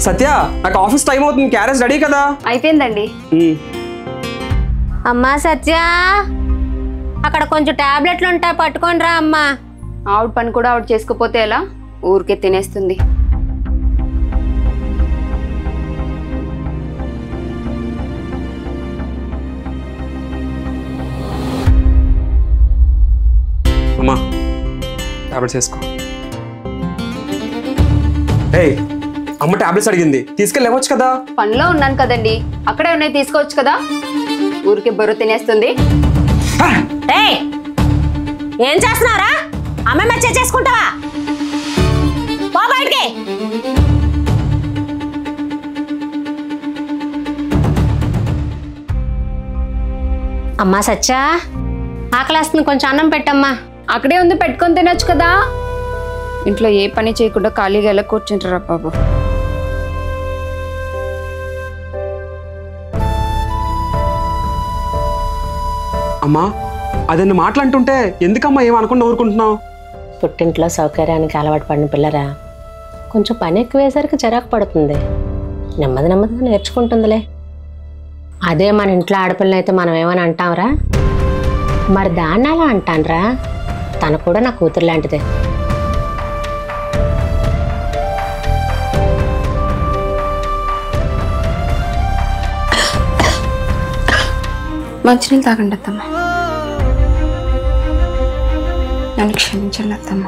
సత్య నాకు office time అవుతుంది, carriage ready కదా? అయిపోయిందండి. అమ్మా సత్య, అక్కడ కొంచెం టాబ్లెట్లు ఉంటాయి, పట్టుకొని రా అమ్మా. ఆవిడ పని కూడా ఆవిడ చేసుకోపోతే ఎలా? ఊరికే తినేస్తుంది. అమ్మా టాబ్లెట్స్ వేసుకో. అమ్మ టాబ్లెట్స్ అడిగింది, తీసుకెళ్ళవచ్చు కదా? పనిలో ఉన్నాను కదండి, అక్కడే ఉన్నాయి, తీసుకోవచ్చు కదా. ఊరికే బరువు తినేస్తుంది. ఏం చేస్తున్నారా? అమ్మ మెచ్చ చేసుకుంటావా? పో బయటికి. అమ్మా సత్య, ఆకలేస్తుంది, కొంచెం అన్నం పెట్టమ్మా. అక్కడే ఉంది, పెట్టుకొని తినొచ్చు కదా. ఇంట్లో ఏ పని చేయకుండా ఖాళీగా ఎలా కూర్చుంటారా బాబు? అమ్మా అదన్ని మాట్లాడుతుంటే ఎందుకమ్మా ఏమనుకుండా ఊరుకుంటున్నావు? పుట్టింట్లో సౌకర్యానికి అలవాటు పడిన పిల్లరా, కొంచెం పని ఎక్కువేసరికి చిరాకు పడుతుంది. నెమ్మదిగా నేర్చుకుంటుందిలే. అదే మన ఇంట్లో ఆడపిల్ల అయితే మనం ఏమని అంటాంరా? మరి దాన్ని అలా అంటాన్రా? తను కూడా నా కూతురు లాంటిదే. మంచినీళ్ళు తాగండి అత్తమ్మ. నన్ను క్షమించండి అత్తమ్మ.